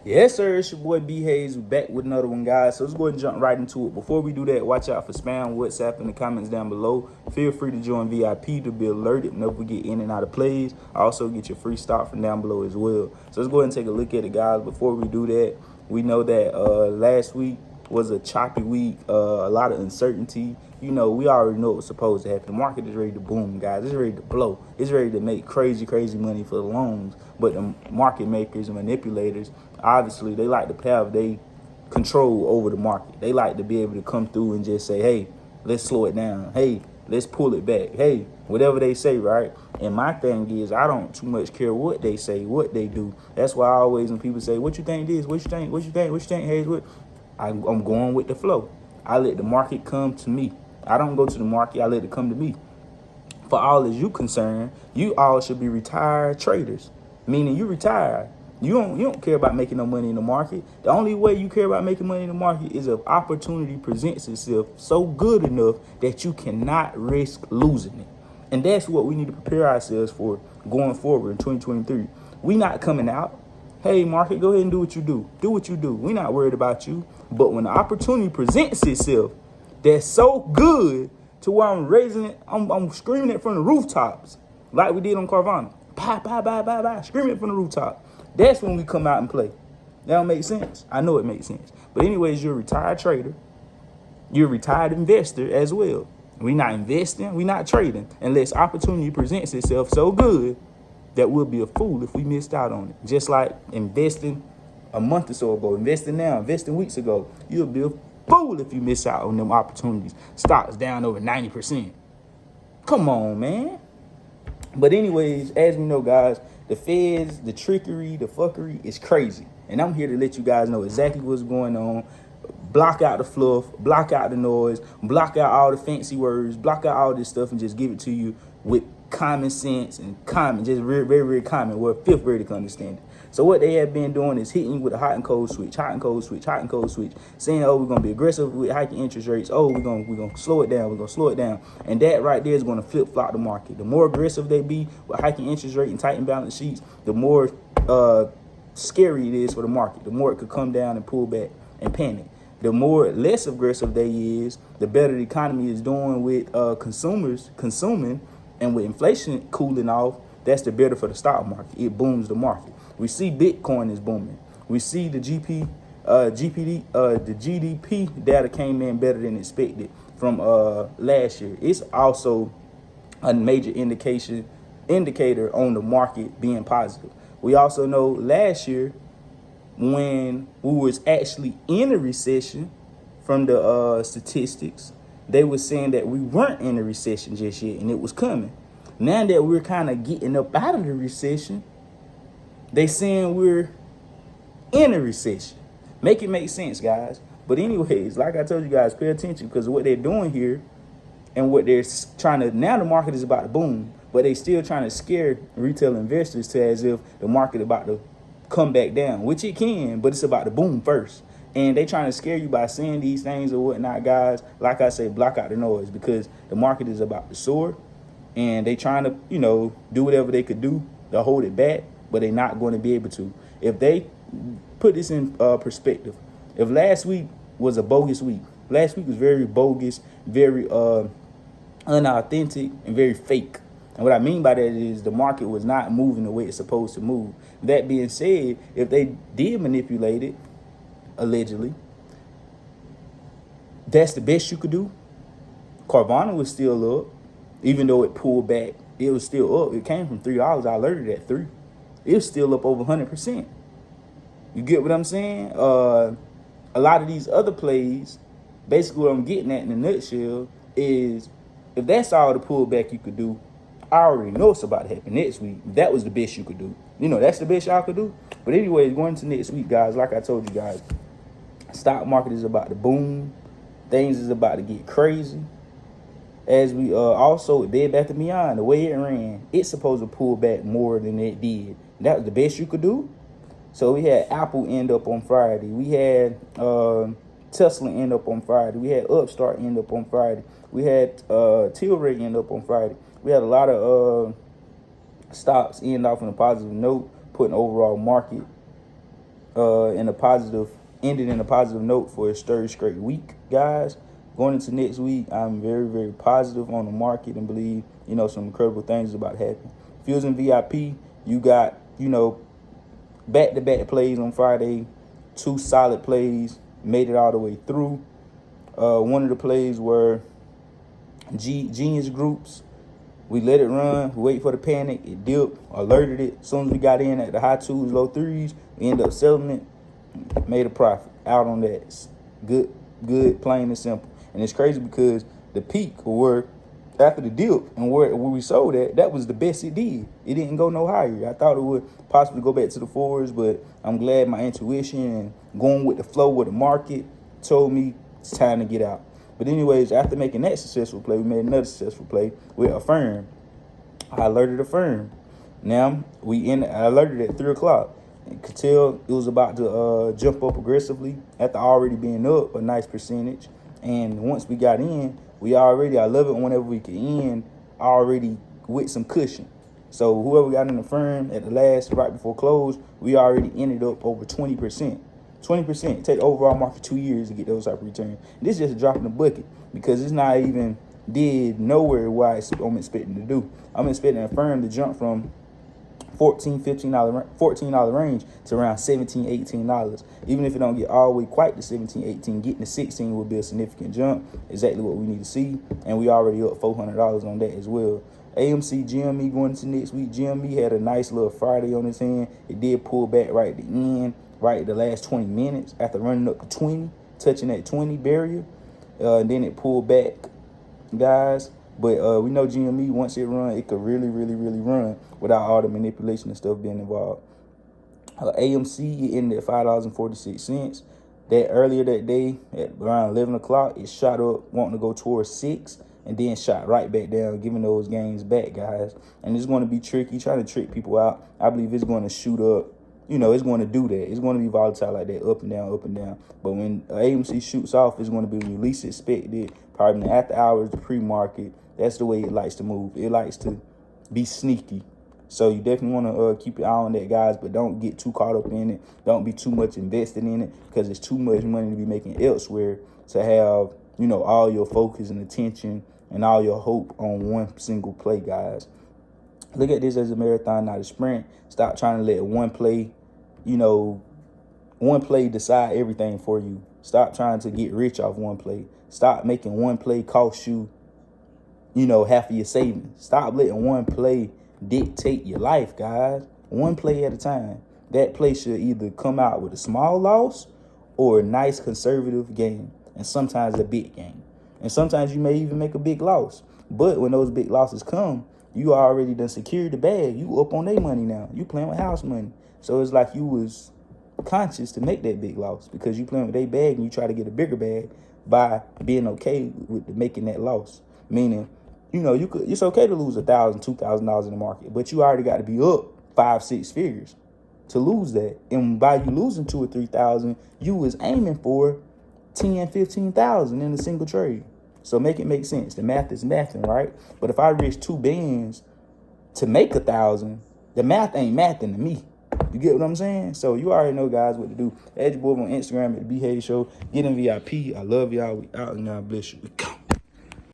Yes, sir. It's your boy B Hayes back with another one, guys. So let's go ahead and jump right into it. Before we do that, watch out for spam, WhatsApp in the comments down below. Feel free to join VIP to be alerted whenever we get in and out of plays. Also, get your free stock from down below as well. So let's go ahead and take a look at it, guys. Before we do that, we know that last week was a choppy week, a lot of uncertainty. You know, we already know what's supposed to happen. The market is ready to boom, guys. It's ready to blow. It's ready to make crazy money for the loans. But the market makers and manipulators, obviously, they like to have they control over the market. They like to be able to come through and just say, hey, let's slow it down. Hey, let's pull it back. Hey, whatever they say, right? And my thing is, I don't too much care what they say, what they do. That's why I always, when people say, what you think this? What you think? What you think? What you think, Hayes? What? I'm going with the flow. I let the market come to me. I don't go to the market. I let it come to me. For all as you concerned, you all should be retired traders, meaning you retired. You don't care about making no money in the market. The only way you care about making money in the market is if opportunity presents itself so good enough that you cannot risk losing it. And that's what we need to prepare ourselves for going forward in 2023. We not coming out. Hey, market, go ahead and do what you do. Do what you do. We're not worried about you. But when the opportunity presents itself, that's so good to where I'm raising it, I'm screaming it from the rooftops, like we did on Carvana. Bye, bye, bye, bye, bye, screaming it from the rooftop. That's when we come out and play. That don't make sense. I know it makes sense. But anyways, you're a retired trader. You're a retired investor as well. We're not investing. We're not trading unless opportunity presents itself so good that we'll be a fool if we missed out on it. Just like investing a month or so ago, investing now, investing weeks ago. You'll be a fool if you miss out on them opportunities. Stocks down over 90%. Come on, man. But anyways, as we know, guys, the feds, the trickery, the fuckery is crazy. And I'm here to let you guys know exactly what's going on. Block out the fluff, block out the noise, block out all the fancy words, block out all this stuff and just give it to you with common sense and common, just very common, where fifth grader can understand it. So what they have been doing is hitting you with a hot and cold switch, saying, oh, we're going to be aggressive with hiking interest rates. Oh, we're going to slow it down. And that right there is going to flip-flop the market. The more aggressive they be with hiking interest rate and tighten balance sheets, the more scary it is for the market. The more it could come down and pull back and panic. The more less aggressive they is, the better the economy is doing with consumers consuming, and with inflation cooling off, that's the better for the stock market. It booms the market. We see Bitcoin is booming. We see the GDP data came in better than expected from last year. It's also a major indicator on the market being positive. We also know last year, when we was actually in a recession, from the statistics, they were saying that we weren't in a recession just yet and it was coming. Now that we're kind of getting up out of the recession, they saying we're in a recession. Make it make sense, guys. But anyways, like I told you guys, pay attention, because what they're doing here and what they're trying to, now the market is about to boom, but they still trying to scare retail investors to as if the market about to come back down, which it can, but it's about to boom first. And they trying to scare you by saying these things or whatnot, guys. Like I say, block out the noise, because the market is about to soar, and they trying to, do whatever they could do to hold it back, but they're not going to be able to. If they put this in perspective, if last week was a bogus week, last week was very bogus, very unauthentic, and very fake. And what I mean by that is the market was not moving the way it's supposed to move. That being said, if they did manipulate it, allegedly, that's the best you could do. Carvana was still up, even though it pulled back. It was still up. It came from $3. I alerted at 3. It was still up over 100%. You get what I'm saying? A lot of these other plays, basically what I'm getting at in a nutshell is, if that's all the pullback you could do, I already know it's about to happen next week. That was the best you could do. That's the best y'all could do. But anyways, going into next week, guys, like I told you guys, stock market is about to boom. Things is about to get crazy. As we also, Bed Bath & Beyond, the way it ran, it's supposed to pull back more than it did. That was the best you could do. So we had Apple end up on Friday. We had Tesla end up on Friday. We had Upstart end up on Friday. We had Tilray end up on Friday. We had a lot of stocks end off on a positive note, putting overall market in a positive, ended in a positive note for his third straight week, guys. Going into next week, I'm very, very positive on the market and believe, some incredible things about to happen. Fusion VIP, you got, back-to-back plays on Friday, 2 solid plays, made it all the way through. One of the plays were genius groups. We let it run, we wait for the panic, it dipped, alerted it. As soon as we got in at the high 2s, low 3s, we ended up selling it, made a profit out on that. Good, plain and simple. And it's crazy because the peak, or after the dip and where we sold at, that was the best it did. It didn't go no higher. I thought it would possibly go back to the 4s, but I'm glad my intuition and going with the flow of the market told me it's time to get out. But anyways, after making that successful play, we made another successful play with Affirm. I alerted Affirm. Now, I alerted at 3 o'clock. And could tell it was about to jump up aggressively after already being up a nice percentage. And once we got in, I love it whenever we can end already with some cushion. So whoever got in the firm at the last, right before close, we already ended up over 20%. 20%. Take overall market 2 years to get those type of returns. This is just a drop in the bucket because it's not even did nowhere what I'm expecting to do. I'm expecting a firm to jump from $14 range to around $17, $18. Even if it don't get all the way quite to 17, 18, getting to 16 would be a significant jump. Exactly what we need to see. And we already up $400 on that as well. AMC, GME going into next week. GME had a nice little Friday on his hand. It did pull back right at the end, right at the last 20 minutes after running up to 20, touching that 20 barrier. And then it pulled back, guys. But we know GME, once it run, it could really, really, really run without all the manipulation and stuff being involved. AMC, it ended at $5.46. That earlier that day, at around 11 o'clock, it shot up, wanting to go towards 6, and then shot right back down, giving those gains back, guys. And it's going to be tricky, trying to trick people out. I believe it's going to shoot up. It's going to do that. It's going to be volatile like that, up and down, up and down. But when AMC shoots off, it's going to be when you least expect it, probably in the after hours, the pre-market. That's the way it likes to move. It likes to be sneaky. So you definitely want to keep your eye on that, guys, but don't get too caught up in it. Don't be too much invested in it because it's too much money to be making elsewhere to have, all your focus and attention and all your hope on one single play, guys. Look at this as a marathon, not a sprint. Stop trying to let one play decide everything for you. Stop trying to get rich off one play. Stop making one play cost you, half of your savings. Stop letting one play dictate your life, guys. One play at a time. That play should either come out with a small loss or a nice conservative gain, and sometimes a big gain. And sometimes you may even make a big loss. But when those big losses come, you already done secured the bag. You up on their money now. You playing with house money. So it's like you was conscious to make that big loss because you playing with their bag and you try to get a bigger bag by being okay with making that loss. Meaning, it's okay to lose $1,000, $2,000 in the market, but you already got to be up 5, 6 figures to lose that. And by you losing 2 or 3,000, you was aiming for 10, 15,000 in a single trade. So make it make sense. The math is mathing, right? But if I risk 2 bands to make 1,000, the math ain't mathing to me. You get what I'm saying? So you already know, guys, what to do. Add your boy on Instagram at the B Hayes Show. Get in VIP. I love y'all. We out and God bless you. We go.